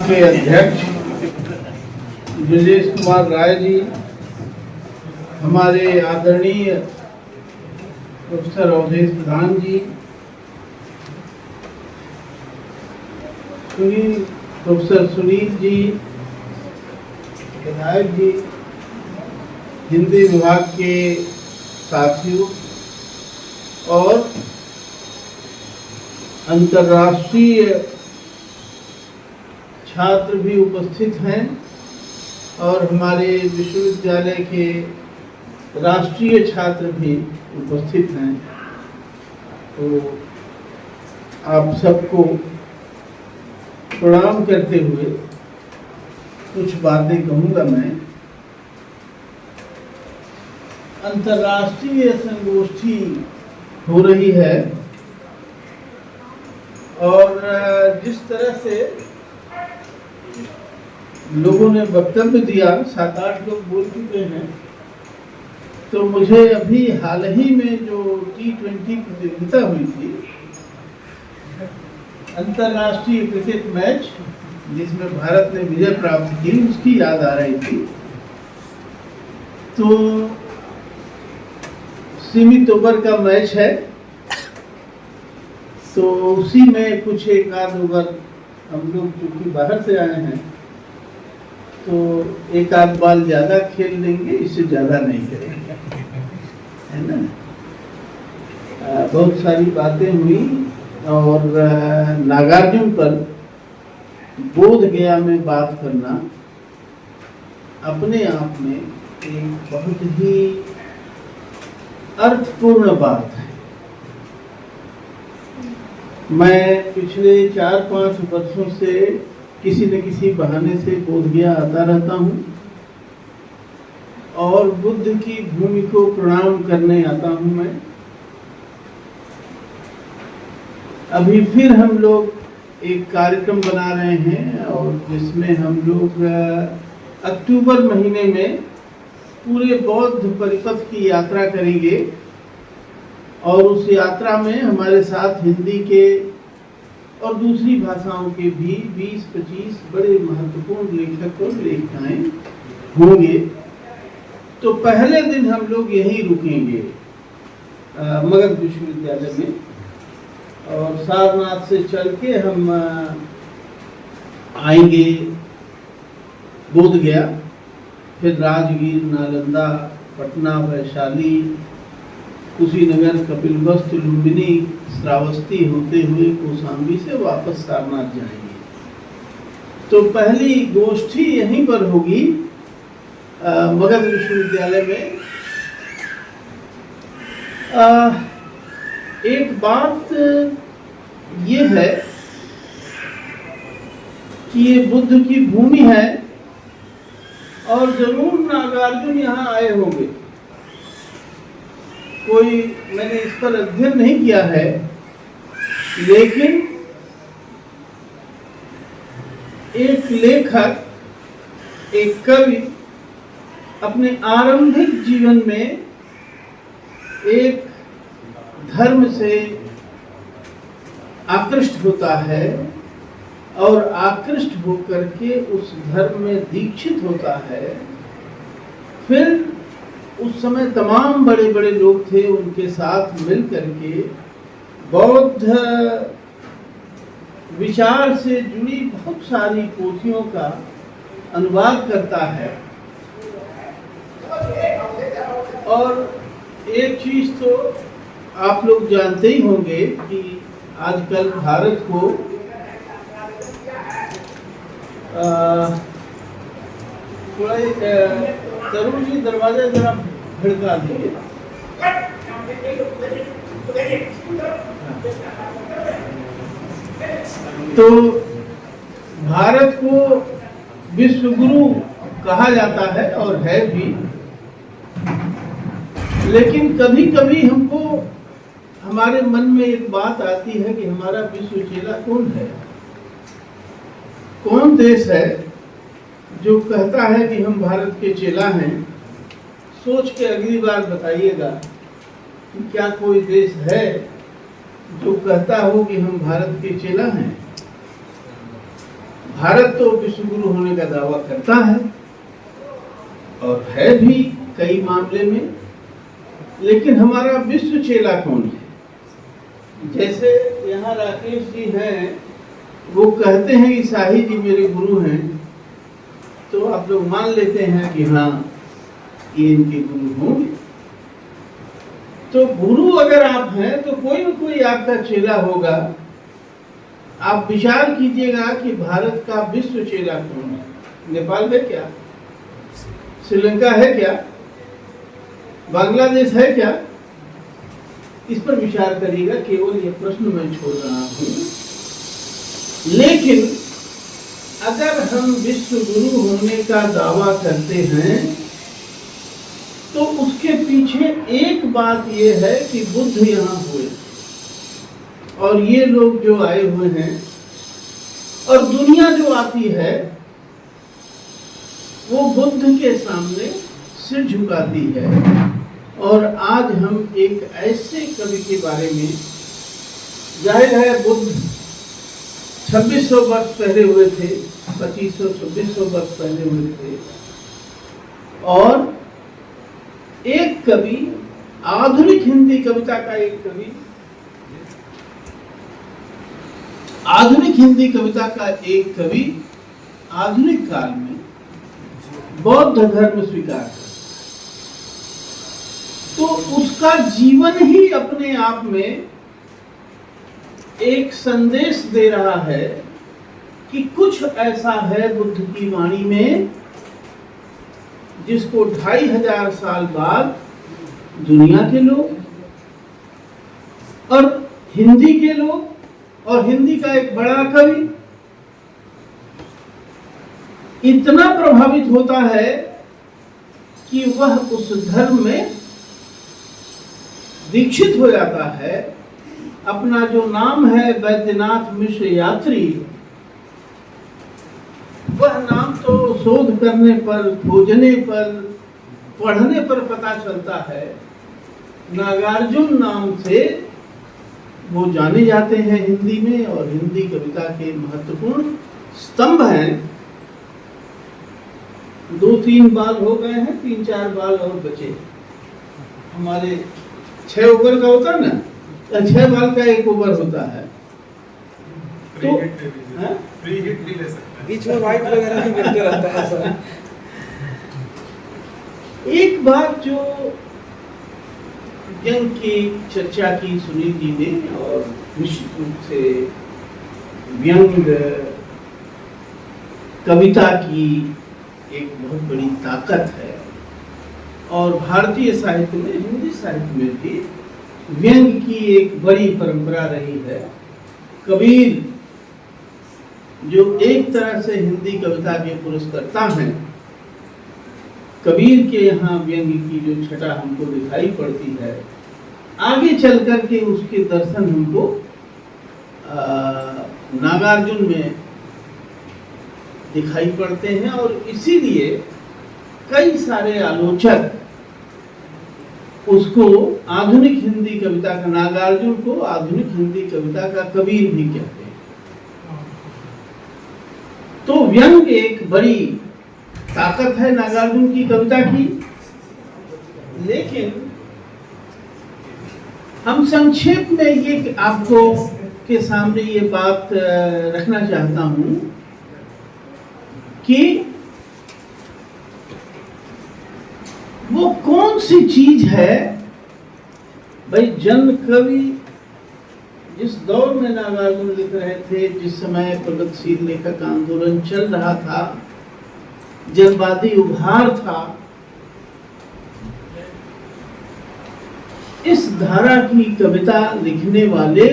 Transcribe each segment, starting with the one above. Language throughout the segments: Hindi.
के अध्यक्ष ब्रजेश कुमार राय जी, हमारे आदरणीय प्रोफेसर अवधेश प्रधान जी, प्रोफेसर सुनील जी, विधायक जी, हिंदी विभाग के साथियों और अंतर्राष्ट्रीय छात्र भी उपस्थित हैं और हमारे विश्वविद्यालय के राष्ट्रीय छात्र भी उपस्थित हैं। तो आप सबको प्रणाम करते हुए कुछ बातें कहूँगा मैं। अंतर्राष्ट्रीय संगोष्ठी हो रही है और जिस तरह से लोगों ने वक्तव्य दिया, 7-8 लोग बोल चुके हैं, तो मुझे अभी हाल ही में जो T20 प्रतियोगिता हुई थी, अंतर्राष्ट्रीय क्रिकेट मैच जिसमें भारत ने विजय प्राप्त की, उसकी याद आ रही थी। तो सीमित ओवर का मैच है, तो उसी में कुछ एक आध ओवर हम लोग चूंकि बाहर से आए हैं तो एक आध बाल ज़्यादा खेल लेंगे, इससे ज़्यादा नहीं करेंगे, है ना। बहुत सारी बातें हुई और नागार्जुन पर बोध गया में बात करना अपने आप में एक बहुत ही अर्थपूर्ण बात है। मैं पिछले 4-5 वर्षों से किसी न किसी बहाने से बोध गया आता रहता हूँ और बुद्ध की भूमि को प्रणाम करने आता हूँ मैं। अभी फिर हम लोग एक कार्यक्रम बना रहे हैं और जिसमें हम लोग अक्टूबर महीने में पूरे बौद्ध परिपथ की यात्रा करेंगे और उस यात्रा में हमारे साथ हिंदी के और दूसरी भाषाओं के भी 20-25 बड़े महत्वपूर्ण लेखक और लेखिकाएं होंगे। तो पहले दिन हम लोग यहीं रुकेंगे मगध विश्वविद्यालय में और सारनाथ से चल के हम आएंगे बोध गया, फिर राजगीर, नालंदा, पटना, वैशाली, कुशीनगर, कपिलवस्तु, लुम्बिनी, श्रावस्ती होते हुए कौशाम्बी से वापस सारनाथ जाएंगे। तो पहली गोष्ठी यहीं पर होगी मगध विश्वविद्यालय में। एक बात ये है कि ये बुद्ध की भूमि है और जरूर नागार्जुन यहाँ आए होंगे। कोई मैंने इस पर अध्ययन नहीं किया है, लेकिन एक लेखक, एक कवि अपने आरंभिक जीवन में एक धर्म से आकृष्ट होता है और आकृष्ट होकर के उस धर्म में दीक्षित होता है। फिर उस समय तमाम बड़े बड़े लोग थे, उनके साथ मिल करके बौद्ध विचार से जुड़ी बहुत सारी पोथियों का अनुवाद करता है। और एक चीज तो आप लोग जानते ही होंगे कि आजकल भारत को थोड़ा तरुण जी दरवाजा जरा भड़का दिए। तो भारत को विश्व गुरु कहा जाता है और है भी, लेकिन कभी कभी हमको हमारे मन में एक बात आती है कि हमारा विश्व चेला कौन है, कौन देश है जो कहता है कि हम भारत के चेला हैं। सोच के अगली बार बताइएगा कि क्या कोई देश है जो कहता हो कि हम भारत के चेला हैं। भारत तो विश्व गुरु होने का दावा करता है और है भी कई मामले में, लेकिन हमारा विश्व चेला कौन है? जैसे यहाँ राकेश जी हैं, वो कहते हैं कि शाही जी मेरे गुरु हैं, तो आप लोग मान लेते हैं कि हाँ ये इनके गुरु होंगे। तो गुरु अगर आप हैं तो कोई न कोई आपका चेला होगा। आप विचार कीजिएगा कि भारत का विश्व चेला कौन है? नेपाल है क्या? श्रीलंका है क्या? बांग्लादेश है क्या? इस पर विचार करिएगा, केवल ये प्रश्न मैं छोड़ रहा हूं। लेकिन अगर हम विश्व गुरु होने का दावा करते हैं तो उसके पीछे एक बात यह है कि बुद्ध यहाँ हुए और ये लोग जो आए हुए हैं और दुनिया जो आती है वो बुद्ध के सामने सिर झुकाती है। और आज हम एक ऐसे कवि के बारे में, जाहिर है बुद्ध 2600 वर्ष पहले हुए थे, 2500-2600 वर्ष पहले हुए थे, और एक कवि, आधुनिक हिंदी कविता का एक कवि, आधुनिक हिंदी कविता का एक कवि आधुनिक काल में बौद्ध धर्म स्वीकार कर, तो उसका जीवन ही अपने आप में एक संदेश दे रहा है कि कुछ ऐसा है बुद्ध की वाणी में जिसको 2500 साल बाद दुनिया के लोग और हिंदी के लोग और हिंदी का एक बड़ा कवि इतना प्रभावित होता है कि वह उस धर्म में दीक्षित हो जाता है। अपना जो नाम है वैद्यनाथ मिश्र यात्री, वह नाम तो शोध करने पर, खोजने पर, पढ़ने पर पता चलता है। नागार्जुन नाम से वो जाने जाते हैं हिंदी में और हिंदी कविता के महत्वपूर्ण स्तंभ हैं। 2-3 बाल हो गए हैं, 3-4 बाल और बचे। हमारे 6 ओवर का होता है ना, 6 बाल का 1 ओवर होता है। तो फ्री हिट भी ले सकते हैं, बीच में वाइट वगैरह भी मिलते रहता है सर। एक बार जो व्यंग की चर्चा की सुनील जी ने, और निश्चित रूप से व्यंग कविता की एक बहुत बड़ी ताकत है और भारतीय साहित्य में, हिंदी साहित्य में भी व्यंग की एक बड़ी परंपरा रही है। कबीर जो एक तरह से हिंदी कविता के पुरस्कर्ता हैं, कबीर के यहाँ व्यंग की जो छटा हमको दिखाई पड़ती है, आगे चल कर के उसके दर्शन हमको नागार्जुन में दिखाई पड़ते हैं। और इसीलिए कई सारे आलोचक उसको आधुनिक हिंदी कविता का, नागार्जुन को आधुनिक हिंदी कविता का कबीर भी कहते हैं। तो व्यंग एक बड़ी ताकत है नागार्जुन की कविता की। लेकिन हम संक्षेप में ये आपको के सामने ये बात रखना चाहता हूं कि वो कौन सी चीज है भाई। जन कवि जिस दौर में नागार्जुन लिख रहे थे, जिस समय प्रगतिशील लेखक आंदोलन चल रहा था, जनवादी उभार था, इस धारा की कविता लिखने वाले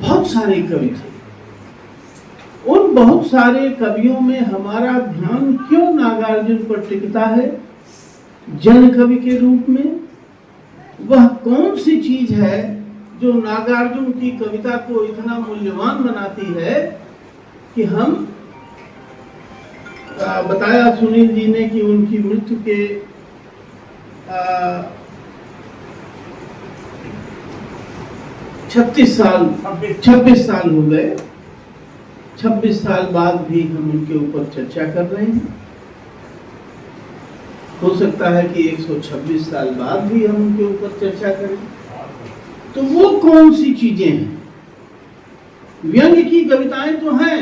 बहुत सारे कवि थे। उन बहुत सारे कवियों में हमारा ध्यान क्यों नागार्जुन पर टिकता है जन कवि के रूप में? वह कौन सी चीज है जो नागार्जुन की कविता को इतना मूल्यवान बनाती है कि हम, बताया सुनील जी ने कि उनकी मृत्यु के 26 साल हो गए। 26 साल बाद भी हम उनके ऊपर चर्चा कर रहे हैं। हो सकता है कि 126 साल बाद भी हम उनके ऊपर चर्चा करें। तो वो कौन सी चीजें हैं? व्यंग्य की कविताएं तो हैं,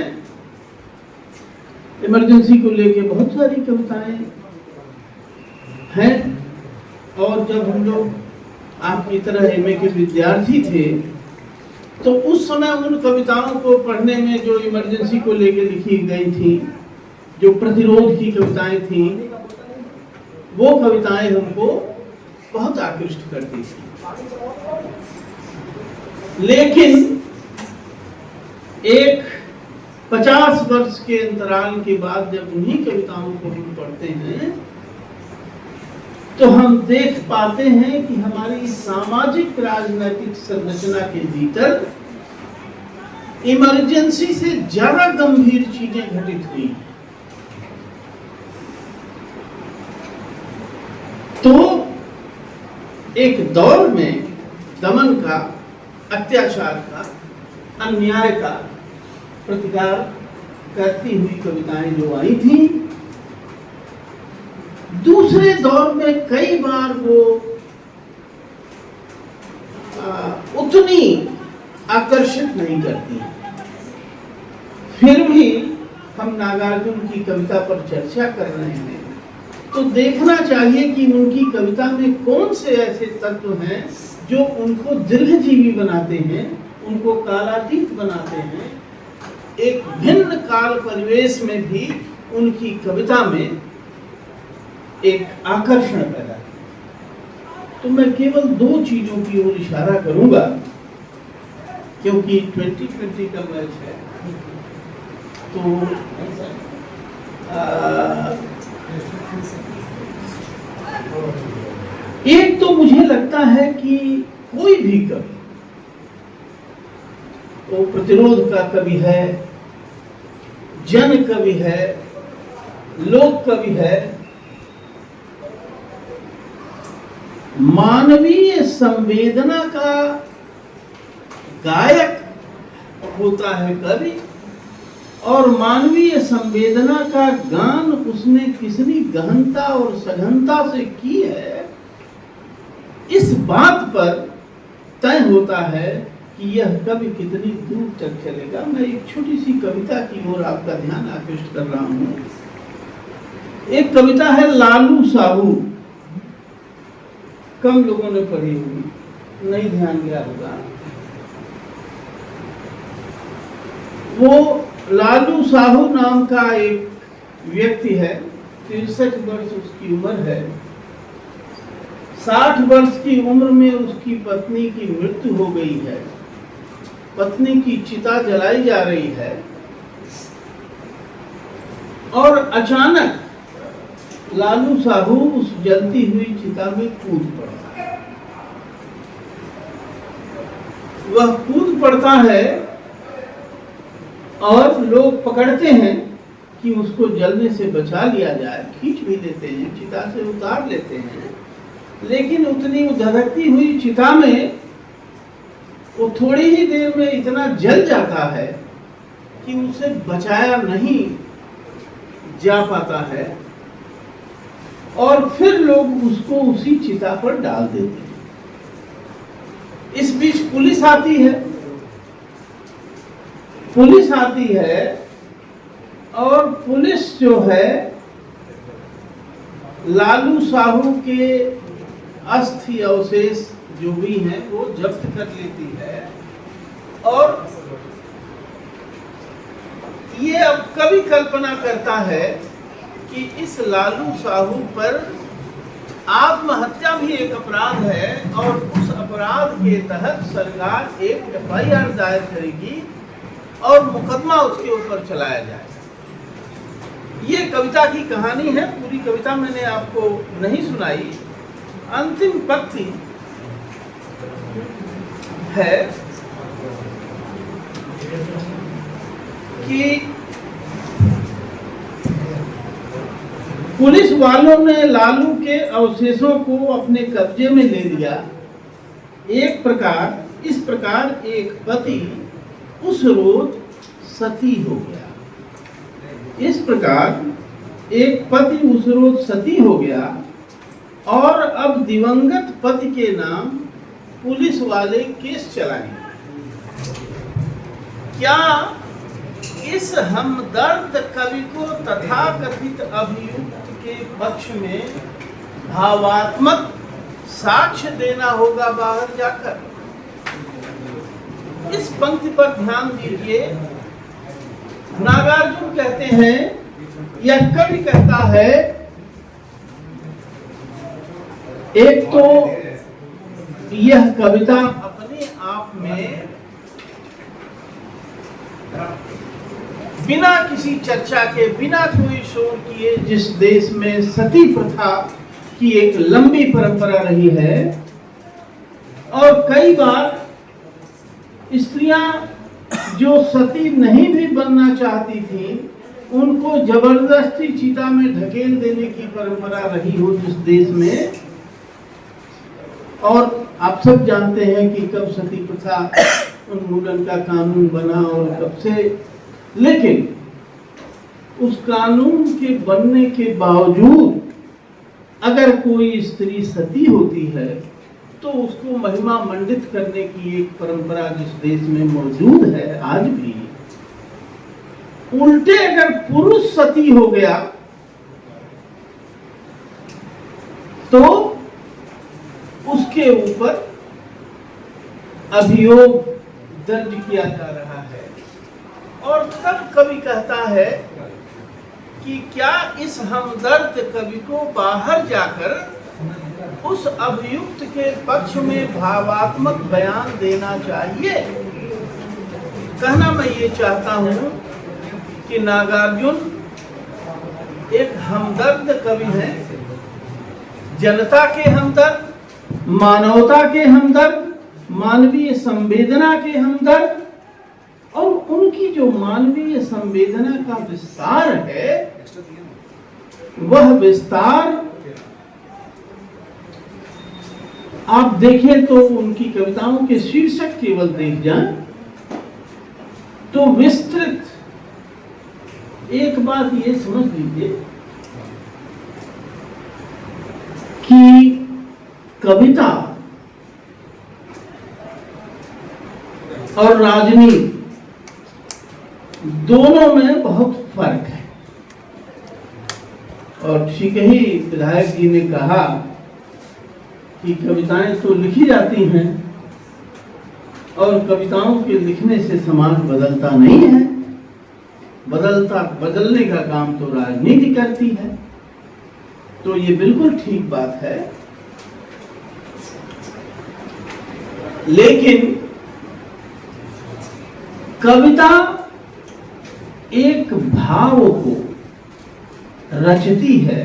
इमरजेंसी को लेके बहुत सारी कविताएं हैं। और जब हम लोग आपकी तरह एमए के विद्यार्थी थे तो उस समय उन कविताओं को पढ़ने में जो इमरजेंसी को लेके लिखी गई थी, जो प्रतिरोध की कविताएं थी, वो कविताएं हमको बहुत आकृष्ट करती थी। लेकिन एक 50 वर्ष के अंतराल के बाद जब उन्हीं कविताओं को हम पढ़ते हैं तो हम देख पाते हैं कि हमारी सामाजिक राजनीतिक संरचना के भीतर इमरजेंसी से ज्यादा गंभीर चीजें घटित हुई हैं। तो एक दौर में दमन का, अत्याचार का, अन्याय का प्रतिकार करती हुई कविताएं जो आई थी, दूसरे दौर में कई बार वो उतनी आकर्षित नहीं करती। फिर भी हम नागार्जुन की कविता पर चर्चा कर रहे हैं तो देखना चाहिए कि उनकी कविता में कौन से ऐसे तत्व हैं जो उनको दीर्घजीवी बनाते हैं, उनको कालातीत बनाते हैं। एक भिन्न काल परिवेश में भी उनकी कविता में एक आकर्षण पैदा किया। तो मैं केवल 2 चीजों की ओर इशारा करूंगा क्योंकि 2020 का मैच है। तो एक तो मुझे लगता है कि कोई भी कवि, वो प्रतिरोध का कवि है, जन कवि है, लोक कवि है, मानवीय संवेदना का गायक होता है कवि, और मानवीय संवेदना का गान उसने कितनी गहनता और सघनता से की है, इस बात पर तय होता है कि यह कवि कितनी दूर तक चलेगा। मैं एक छोटी सी कविता की ओर आपका ध्यान आकृष्ट कर रहा हूं। एक कविता है लालू साहू, कम लोगों ने पढ़ी होगी, नहीं ध्यान गया होगा। वो लालू साहू नाम का एक व्यक्ति है, 63 वर्ष उसकी उम्र है। 60 वर्ष की उम्र में उसकी पत्नी की मृत्यु हो गई है, पत्नी की चिता जलाई जा रही है और अचानक लालू साहू उस जलती हुई चिता में कूद पड़ता है। वह कूद पड़ता है और लोग पकड़ते हैं कि उसको जलने से बचा लिया जाए, खींच भी लेते हैं, चिता से उतार लेते हैं। लेकिन उतनी धधकती हुई चिता में वो थोड़ी ही देर में इतना जल जाता है कि उसे बचाया नहीं जा पाता है और फिर लोग उसको उसी चिता पर डाल देते हैं। इस बीच पुलिस आती है, और पुलिस जो है लालू साहू के अस्थि अवशेष जो भी हैं वो जब्त कर लेती है। और ये अब कभी कल्पना करता है कि इस लालू साहू पर आत्महत्या भी एक अपराध है और उस अपराध के तहत सरकार एक FIR दायर करेगी और मुकदमा उसके ऊपर चलाया जाएगा। ये कविता की कहानी है। पूरी कविता मैंने आपको नहीं सुनाई। अंतिम पंक्ति है कि पुलिस वालों ने लालू के अवशेषों को अपने कब्जे में ले लिया। इस प्रकार एक पति उस रोज सती हो गया। इस प्रकार एक पति उस रोज सती हो गया और अब दिवंगत पति के नाम पुलिस वाले केस चलाएंगे। क्या इस हमदर्द कवि को तथाकथित अभियुक्त के पक्ष में भावात्मक साक्ष्य देना होगा बाहर जाकर? इस पंक्ति पर ध्यान दीजिए। नागार्जुन कहते हैं, यह कवि कहता है, एक तो यह कविता अपने आप में बिना किसी चर्चा के, बिना कोई शोर किए, जिस देश में सती प्रथा की एक लंबी परंपरा रही है और कई बार स्त्रियां जो सती नहीं भी बनना चाहती थी उनको जबरदस्ती चिता में ढकेल देने की परंपरा रही हो जिस देश में। और आप सब जानते हैं कि कब सती प्रथा उन्मूलन का कानून बना और कब से, लेकिन उस कानून के बनने के बावजूद अगर कोई स्त्री सती होती है तो उसको महिमा मंडित करने की एक परंपरा जिस देश में मौजूद है आज भी। उल्टे अगर पुरुष सती हो गया तो उसके ऊपर अभियोग दर्ज किया जा रहा है। और तब कवि कहता है कि क्या इस हमदर्द कवि को बाहर जाकर उस अभियुक्त के पक्ष में भावात्मक बयान देना चाहिए? कहना मैं ये चाहता हूं कि नागार्जुन एक हमदर्द कवि है, जनता के हमदर्द, मानवता के हमदर्द, मानवीय संवेदना के हमदर्द, और उनकी जो मानवीय संवेदना का विस्तार है वह विस्तार आप देखें तो उनकी कविताओं के शीर्षक केवल देख जाएं तो विस्तृत। एक बात ये समझ लीजिए कि कविता और राजनीति दोनों में बहुत फर्क है। और ठीक ही विधायक जी ने कहा कि कविताएं तो लिखी जाती हैं और कविताओं के लिखने से समाज बदलता नहीं है, बदलने का काम तो राजनीति करती है। तो ये बिल्कुल ठीक बात है, लेकिन कविता एक भाव को रचती है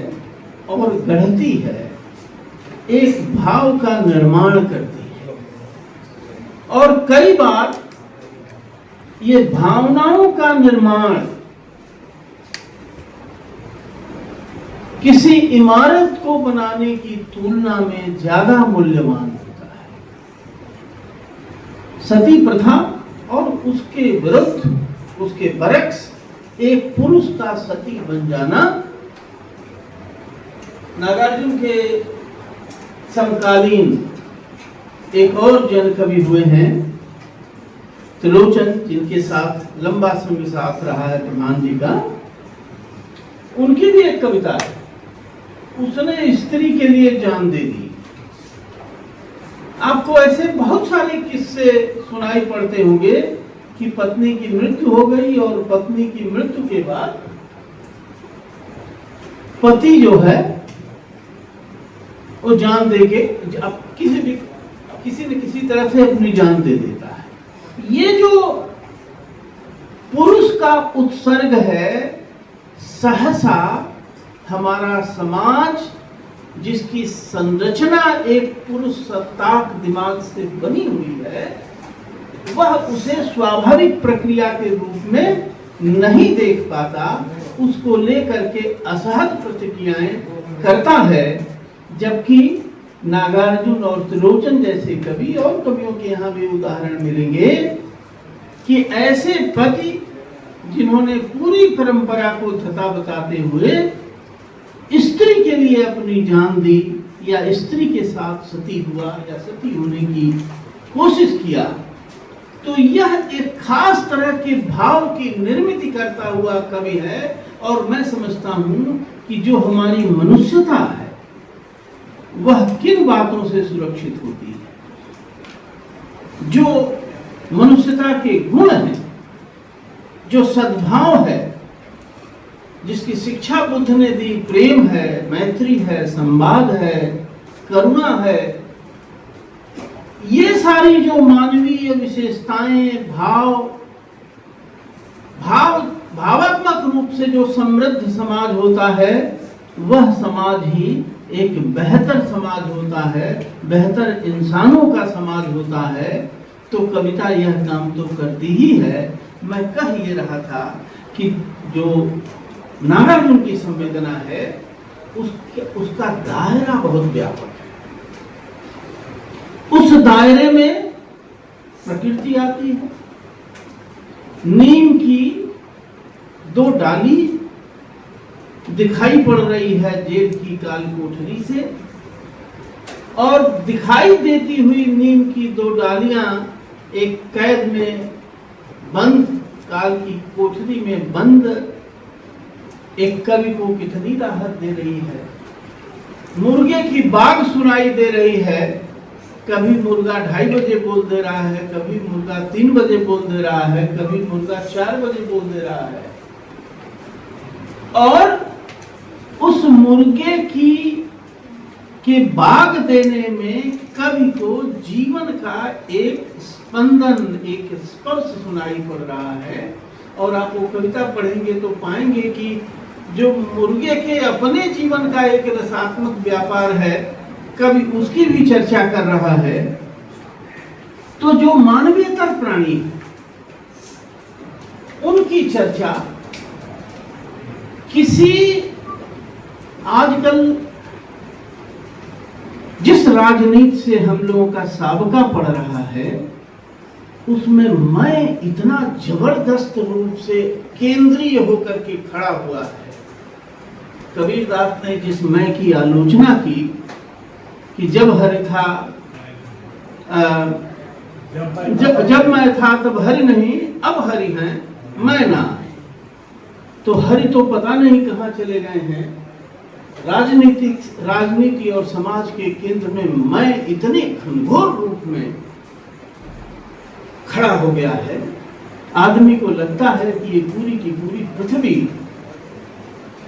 और गढ़ती है, एक भाव का निर्माण करती है। और कई बार ये भावनाओं का निर्माण किसी इमारत को बनाने की तुलना में ज्यादा मूल्यवान होता है। सती प्रथा और उसके विरुद्ध, उसके बरक्स एक पुरुष का सती बन जाना। नागार्जुन के समकालीन एक और जन कवि हुए हैं त्रिलोचन, जिनके साथ लंबा समय साथ रहा है प्रधान जी का। उनकी भी एक कविता है, उसने स्त्री के लिए जान दे दी। आपको ऐसे बहुत सारे किस्से सुनाई पड़ते होंगे कि पत्नी की मृत्यु हो गई और पत्नी की मृत्यु के बाद पति जो है वो जान देके अब किसी न किसी तरह से अपनी जान दे देता है। ये जो पुरुष का उत्सर्ग है, सहसा हमारा समाज जिसकी संरचना एक पुरुष सत्ताक दिमाग से बनी हुई है, वह उसे स्वाभाविक प्रक्रिया के रूप में नहीं देख पाता, उसको लेकर के असहज प्रतिक्रियाएं करता है। जबकि नागार्जुन और त्रिलोचन जैसे कवि और कवियों के यहाँ भी उदाहरण मिलेंगे कि ऐसे पति जिन्होंने पूरी परंपरा को थता बताते हुए स्त्री के लिए अपनी जान दी या स्त्री के साथ सती हुआ या सती होने की कोशिश किया, तो यह एक खास तरह के भाव की निर्मित करता हुआ कवि है। और मैं समझता हूं कि जो हमारी मनुष्यता है वह किन बातों से सुरक्षित होती है। जो मनुष्यता के गुण हैं, जो सद्भाव है, जिसकी शिक्षा बुद्ध ने दी, प्रेम है, मैत्री है, संवाद है, करुणा है, ये सारी जो मानवीय विशेषताएं, भावात्मक रूप से जो समृद्ध समाज होता है, वह समाज ही एक बेहतर समाज होता है, बेहतर इंसानों का समाज होता है। तो कविता यह काम तो करती ही है। मैं कह ये रहा था कि जो नागार्जुन की संवेदना है उसका दायरा बहुत व्यापक है। उस दायरे में प्रकृति आती है। नीम की 2 डाली दिखाई पड़ रही है जेल की काल कोठरी से, और दिखाई देती हुई नीम की 2 डालियां एक कैद में बंद, काल की कोठरी में बंद एक कवि को कितनी राहत दे रही है। मुर्गे की बाग सुनाई दे रही है। कभी मुर्गा 2:30 बजे बोल दे रहा है, कभी मुर्गा 3 बजे बोल दे रहा है, कभी मुर्गा 4 बजे बोल दे रहा है। और उस मुर्गे के बाग देने में कवि को जीवन का एक स्पंदन, एक स्पर्श सुनाई पड़ रहा है। और आप वो कविता पढ़ेंगे तो पाएंगे कि जो मुर्गे के अपने जीवन का एक रसात्मक व्यापार है, कवि उसकी भी चर्चा कर रहा है। तो जो मानवीयतर प्राणी उनकी चर्चा किसी आजकल जिस राजनीति से हम लोगों का साबका पड़ रहा है, उसमें मैं इतना जबरदस्त रूप से केंद्रीय होकर के खड़ा हुआ है। कबीरदास ने जिस मैं की आलोचना की कि जब हरि था, जब मैं था तब हरि नहीं, अब हरि हैं, मैं ना। तो हरि तो पता नहीं कहाँ चले गए हैं। राजनीति और समाज के केंद्र में मैं इतने घनघोर रूप में खड़ा हो गया है, आदमी को लगता है कि ये पूरी की पूरी पृथ्वी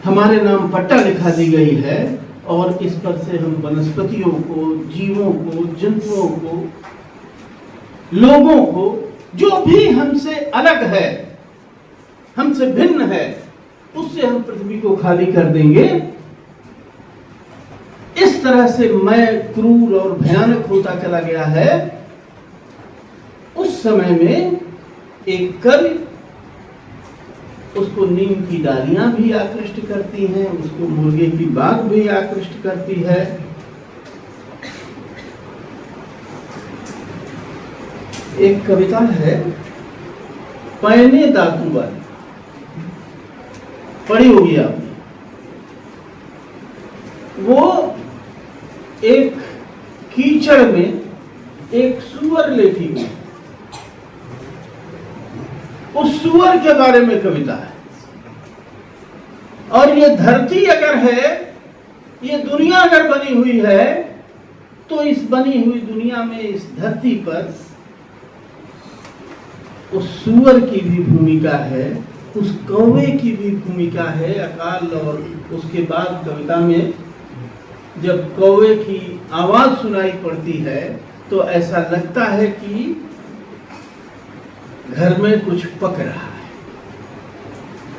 हमारे नाम पट्टा लिखा दी गई है और इस पर से हम वनस्पतियों को, जीवों को, जंतुओं को, लोगों को, जो भी हमसे अलग है, हमसे भिन्न है, उससे हम पृथ्वी को खाली कर देंगे। इस तरह से मैं क्रूर और भयानक होता चला गया है। उस समय में एक कवि, उसको नीम की डालियां भी आकृष्ट करती हैं, उसको मुर्गे की बाग भी आकृष्ट करती है। एक कविता है पैने दातू वाली, पढ़ी होगी आपने। वो एक कीचड़ में एक सुअर लेटी हुई, उस सुअर के बारे में कविता है। और ये धरती अगर है, ये दुनिया अगर बनी हुई है, तो इस बनी हुई दुनिया में, इस धरती पर उस सुअर की भी भूमिका है, उस कौवे की भी भूमिका है। अकाल और उसके बाद कविता में जब कौवे की आवाज सुनाई पड़ती है तो ऐसा लगता है कि घर में कुछ पक रहा है।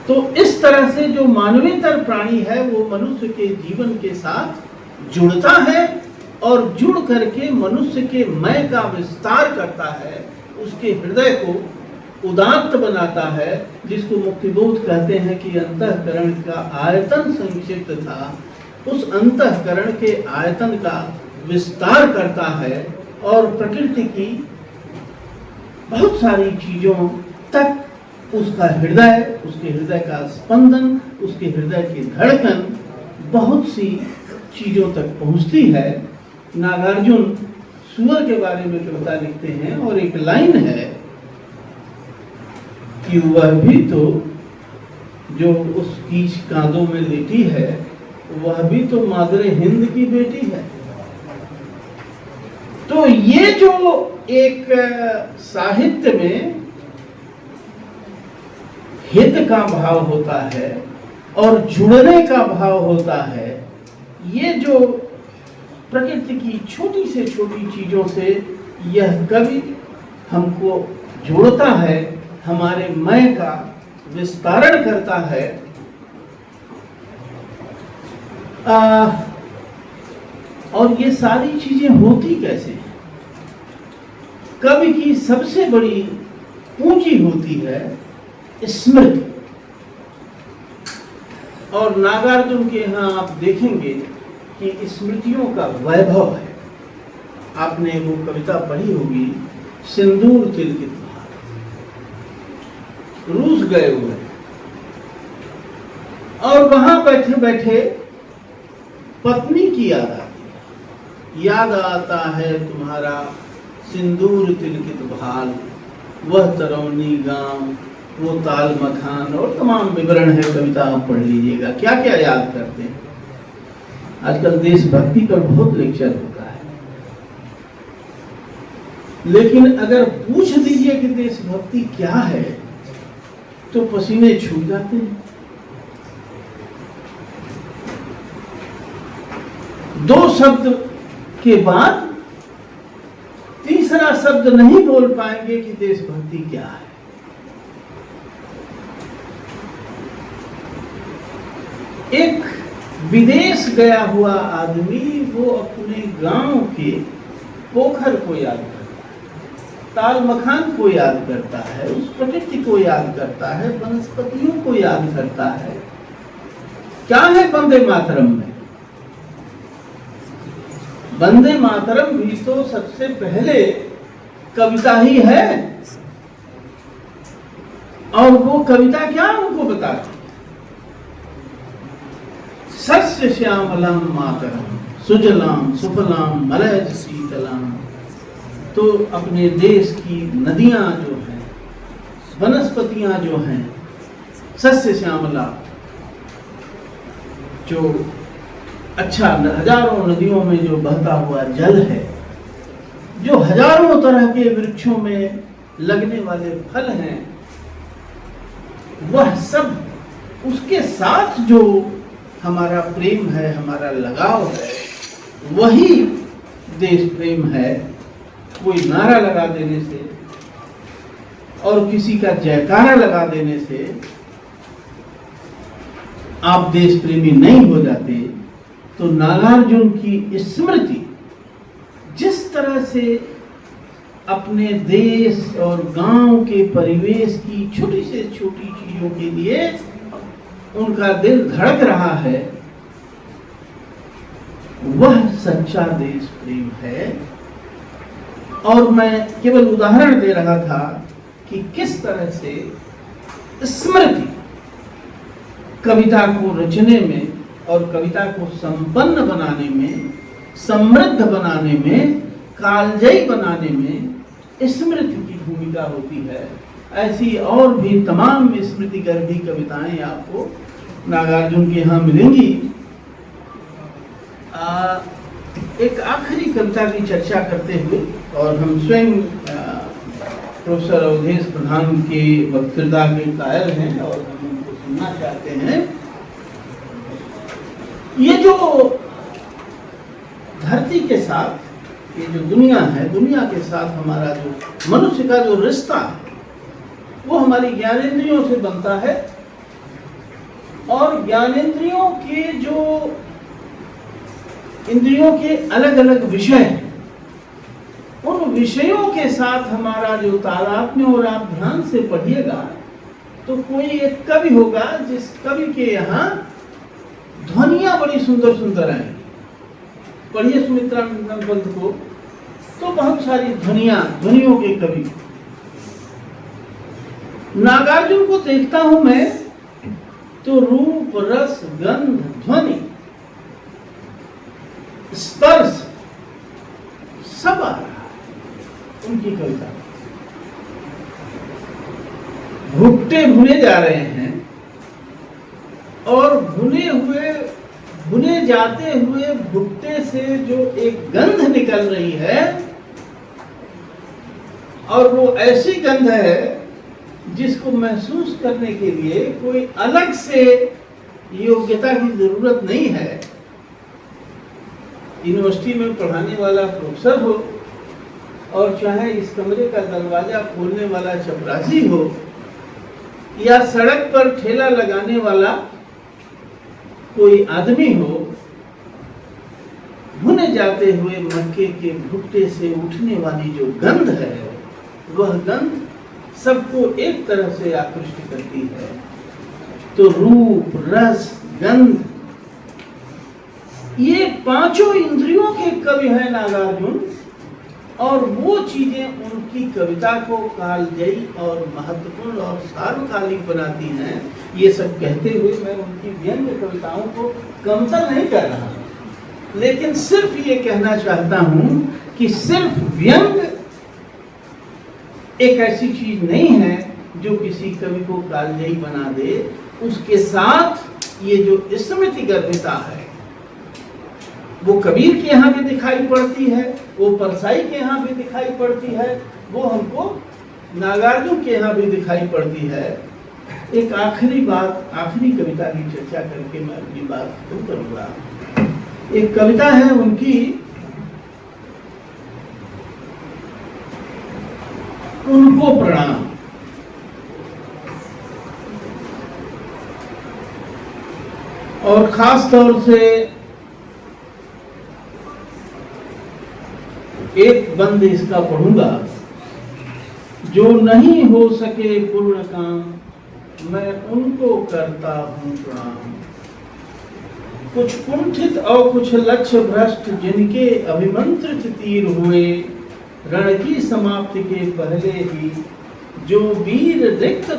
तो इस तरह से जो मानवीयतर प्राणी है वो मनुष्य के जीवन के साथ जुड़ता है और जुड़ करके मनुष्य के मैं का विस्तार करता है, उसके हृदय को उदात्त बनाता है, जिसको मुक्तिबोध कहते हैं कि अंतःकरण का आयतन संक्षिप्त था। उस अंतःकरण के आयतन का विस्तार करता है और प्रकृति की बहुत सारी चीजों तक उसका हृदय, उसके हृदय का स्पंदन, उसके हृदय की धड़कन बहुत सी चीज़ों तक पहुंचती है। नागार्जुन सुअर के बारे में कविता लिखते हैं और एक लाइन है कि वह भी तो जो उस कीच कांदों में लेटी है, वह भी तो मादरे हिंद की बेटी है। तो ये जो एक साहित्य में हित का भाव होता है और जुड़ने का भाव होता है, ये जो प्रकृति की छोटी से छोटी चीजों से यह कवि हमको जोड़ता है, हमारे मैं का विस्तारण करता है। और ये सारी चीजें होती कैसे हैं? कवि की सबसे बड़ी पूंजी होती है स्मृति। और नागार्जुन के यहाँ आप देखेंगे कि स्मृतियों का वैभव है। आपने वो कविता पढ़ी होगी, सिंदूर तिलकित भाल। रूस गए हुए और वहां बैठे बैठे पत्नी की याद आती है। याद आता है तुम्हारा सिंदूर तिलकित भाल, वह तरौनी गांव, वो ताल मखान, और तमाम विवरण है, कविता आप पढ़ लीजिएगा। क्या क्या याद करते हैं? आजकल देशभक्ति पर बहुत लेक्चर होता है, लेकिन अगर पूछ दीजिए कि देशभक्ति क्या है तो पसीने छूट जाते हैं। दो शब्द के बाद तीसरा शब्द नहीं बोल पाएंगे कि देशभक्ति क्या है। एक विदेश गया हुआ आदमी वो अपने गांव के पोखर को याद करता है, ताल मखान को याद करता है, उस प्रकृति को याद करता है, वनस्पतियों को याद करता है। क्या है वंदे मातरम में? वंदे मातरम भी तो सबसे पहले कविता ही है। और वो कविता क्या उनको बताती? सस्य श्यामलम मातरम सुजलाम सुफलाम मलयज शीतलाम। तो अपने देश की नदियां जो हैं, वनस्पतियां जो हैं, सस्य श्यामला, जो अच्छा हजारों नदियों में जो बहता हुआ जल है, जो हजारों तरह के वृक्षों में लगने वाले फल हैं, वह सब, उसके साथ जो हमारा प्रेम है, हमारा लगाव है, वही देश प्रेम है। कोई नारा लगा देने से और किसी का जयकारा लगा देने से आप देश प्रेमी नहीं हो जाते। तो नागार्जुन की स्मृति जिस तरह से अपने देश और गांव के परिवेश की छोटी से छोटी चीजों के लिए उनका दिल धड़क रहा है, वह सच्चा देश प्रेम है। और मैं केवल उदाहरण दे रहा था कि किस तरह से स्मृति कविता को रचने में और कविता को संपन्न बनाने में, समृद्ध बनाने में, कालजयी बनाने में स्मृति की भूमिका होती है। ऐसी और भी तमाम स्मृति गर्भी कविताएं आपको नागार्जुन के यहाँ मिलेंगी। एक आखिरी कविता की चर्चा करते हुए, और हम स्वयं प्रोफेसर अवधेश प्रधान के वक्तृता के कायल हैं और हम उनको सुनना चाहते हैं। ये जो धरती के साथ, ये जो दुनिया है, दुनिया के साथ हमारा जो मनुष्य का जो रिश्ता है, वो हमारी ज्ञानेंद्रियों से बनता है। और ज्ञानेंद्रियों के जो इंद्रियों के अलग अलग विषय हैं, उन विषयों के साथ हमारा जो तादात्म्य, और आप ध्यान से पढ़िएगा तो कोई एक कवि होगा जिस कवि के यहाँ ध्वनियां बड़ी सुंदर सुंदर आएंगी। पढ़िए सुमित्रानंद पंत को, तो बहुत सारी ध्वनियों के कवि। नागार्जुन को देखता हूं मैं तो रूप, रस, गंध, ध्वनि, स्पर्श सब आ रहा है उनकी कविता। भुट्टे भुने जा रहे हैं और भुने जाते हुए भुट्टे से जो एक गंध निकल रही है, और वो ऐसी गंध है जिसको महसूस करने के लिए कोई अलग से योग्यता की जरूरत नहीं है। यूनिवर्सिटी में पढ़ाने वाला प्रोफेसर हो और चाहे इस कमरे का दरवाजा खोलने वाला चपरासी हो या सड़क पर ठेला लगाने वाला कोई आदमी हो, भुने जाते हुए मक्के के भुट्टे से उठने वाली जो गंध है, वह गंध सबको एक तरह से आकृष्ट करती है। तो रूप, रस, गंध, ये पांचों इंद्रियों के कवि हैं नागार्जुन, और वो चीजें उनकी कविता को कालजयी और महत्वपूर्ण और सार्वकालिक बनाती हैं। ये सब कहते हुए मैं उनकी व्यंग्य कविताओं को कमतर नहीं कर रहा, लेकिन सिर्फ ये कहना चाहता हूं कि सिर्फ व्यंग्य एक ऐसी चीज नहीं है जो किसी कवि को कालजयी बना दे। उसके साथ ये जो स्मृति गर्भिता है, वो कबीर के यहाँ भी दिखाई पड़ती है, वो परसाई के यहाँ भी दिखाई पड़ती है, वो हमको नागार्जुन के यहाँ भी दिखाई पड़ती है। एक आखिरी बात, आखिरी कविता की चर्चा करके मैं अपनी बात खत्म करूंगा। एक कविता है उनकी, उनको प्रणाम। और खास तौर से एक बंद इसका पढ़ूंगा। जो नहीं हो सके पूर्ण काम, मैं उनको करता हूं प्रणाम। कुछ कुंठित और कुछ लक्ष्य भ्रष्ट, जिनके अभिमंत्रित तीर हुए रण की समाप्ति के पहले ही, जो वीर रिक्त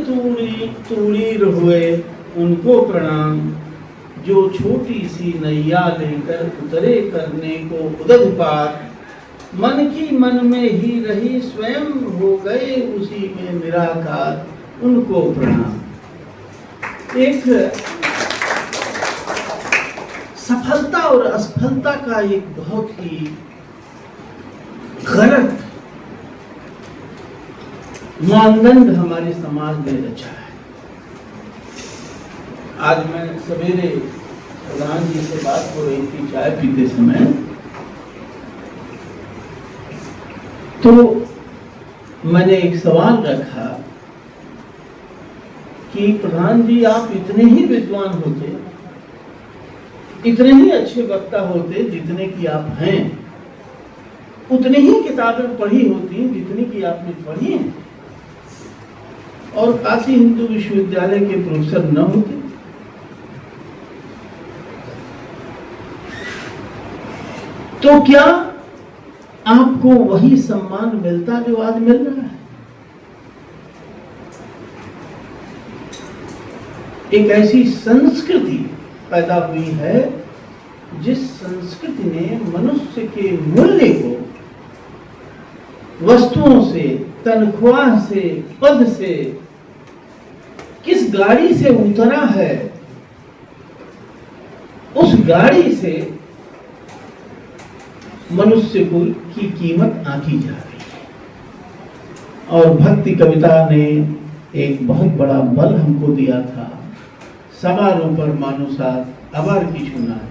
तूणीर हुए उनको प्रणाम। जो छोटी सी नैया लेकर उतरे करने को उदध पार, मन की मन में ही रही स्वयं हो गए उसी में निराकार, उनको प्रणाम। एक सफलता और असफलता का एक बहुत ही गलत मानदंड हमारे समाज में रचा है। आज मैं सवेरे प्रधान जी से बात हो रही थी चाय पीते समय, तो मैंने एक सवाल रखा कि प्रधान जी, आप इतने ही विद्वान होते, इतने ही अच्छे वक्ता होते जितने की आप हैं, उतनी ही किताबें पढ़ी होती जितनी की आपने पढ़ी हैं, और काशी हिंदू विश्वविद्यालय के प्रोफेसर न होते, तो क्या आपको वही सम्मान मिलता जो आज मिल रहा है? एक ऐसी संस्कृति पैदा हुई है जिस संस्कृति ने मनुष्य के मूल्य को वस्तुओं से, तनख्वाह से, पद से, किस गाड़ी से उतरा है, उस गाड़ी से मनुष्य को की कीमत आंकी जा रही है। और भक्ति कविता ने एक बहुत बड़ा बल हमको दिया था। सवारों पर मानुषात अबार की छूना है,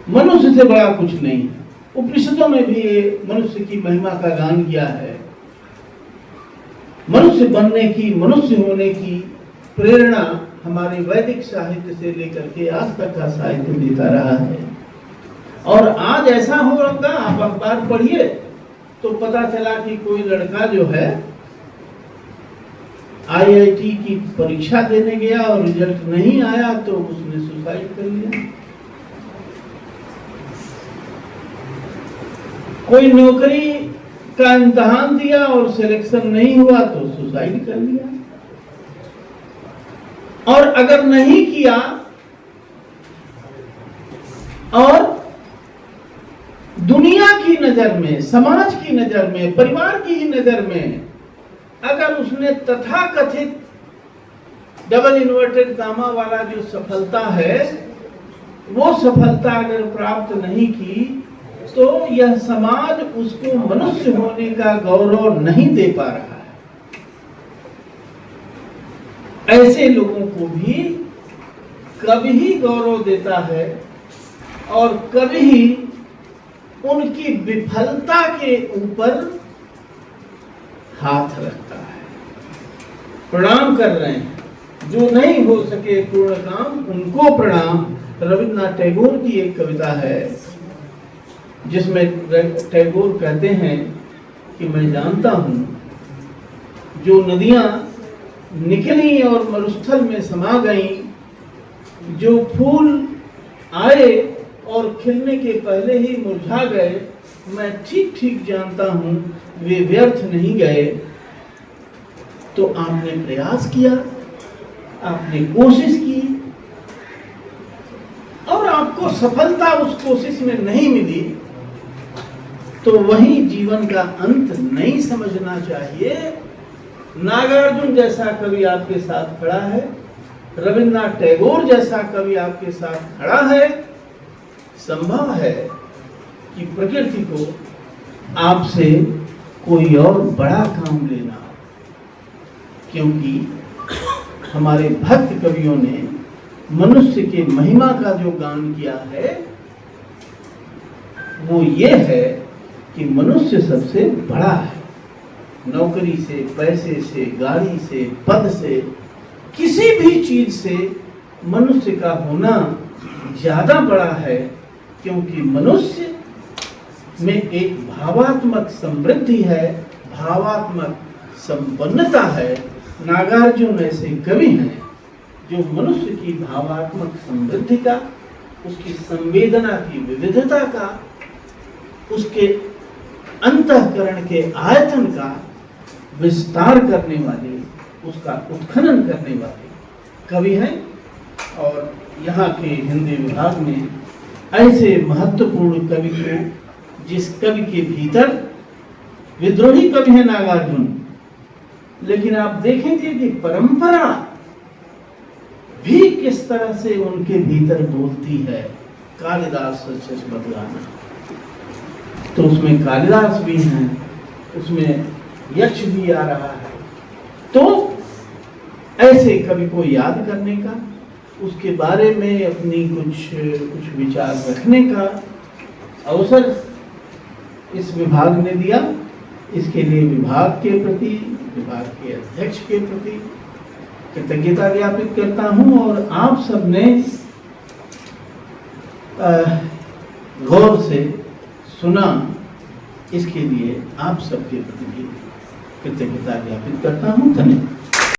मनुष्य से बड़ा कुछ नहीं है। उपनिषदों में भी मनुष्य की महिमा का गान किया है। मनुष्य बनने की, मनुष्य होने की प्रेरणा हमारे वैदिक साहित्य से लेकर के आज तक का साहित्य देता रहा है। और आज ऐसा हो रहा, आप अखबार पढ़िए तो पता चला कि कोई लड़का जो है आईआईटी की परीक्षा देने गया और रिजल्ट नहीं आया तो उसने सुसाइड कर लिया। कोई नौकरी का इम्तिहान दिया और सिलेक्शन नहीं हुआ तो सुसाइड कर लिया। और अगर नहीं किया और दुनिया की नजर में, समाज की नजर में, परिवार की ही नजर में अगर उसने तथाकथित डबल इन्वर्टेड गामा वाला जो सफलता है वो सफलता अगर प्राप्त नहीं की तो यह समाज उसको मनुष्य होने का गौरव नहीं दे पा रहा है। ऐसे लोगों को भी कभी ही गौरव देता है और कभी ही उनकी विफलता के ऊपर हाथ रखता है। प्रणाम कर रहे हैं, जो नहीं हो सके पूर्ण काम उनको प्रणाम। रविन्द्रनाथ टैगोर की एक कविता है जिसमें टैगोर कहते हैं कि मैं जानता हूं जो नदियां निकली और मरुस्थल में समा गईं, जो फूल आए और खिलने के पहले ही मुरझा गए, मैं ठीक ठीक जानता हूं वे व्यर्थ नहीं गए। तो आपने प्रयास किया, आपने कोशिश की और आपको सफलता उस कोशिश में नहीं मिली तो वही जीवन का अंत नहीं समझना चाहिए। नागार्जुन जैसा कवि आपके साथ खड़ा है, रविन्द्रनाथ टैगोर जैसा कवि आपके साथ खड़ा है। संभव है कि प्रकृति को आपसे कोई और बड़ा काम लेना, क्योंकि हमारे भक्त कवियों ने मनुष्य के महिमा का जो गान किया है वो ये है कि मनुष्य सबसे बड़ा है। नौकरी से, पैसे से, गाड़ी से, पद से, किसी भी चीज से मनुष्य का होना ज्यादा बड़ा है, क्योंकि मनुष्य में एक भावात्मक समृद्धि है, भावात्मक संपन्नता है। नागार्जुन ऐसे कवि हैं जो मनुष्य की भावात्मक समृद्धि का, उसकी संवेदना की विविधता का, उसके अंतःकरण के आयतन का विस्तार करने वाले, उसका उत्खनन करने वाले कवि हैं। और यहाँ के हिंदी विभाग में ऐसे महत्वपूर्ण कवि को, जिस कवि के भीतर विद्रोही कवि है नागार्जुन, लेकिन आप देखेंगे कि परंपरा भी किस तरह से उनके भीतर बोलती है। कालिदास सच बदलाना, तो उसमें कालिदास भी हैं, उसमें यक्ष भी आ रहा है। तो ऐसे कवि को याद करने का, उसके बारे में अपनी कुछ विचार रखने का अवसर इस विभाग ने दिया। इसके लिए विभाग के प्रति, विभाग के अध्यक्ष के प्रति कृतज्ञता ज्ञापित करता हूं। और आप सबने गौर से सुना, इसके लिए आप सबके प्रति भी कृतज्ञता ज्ञापित करता हूं। धन्यवाद।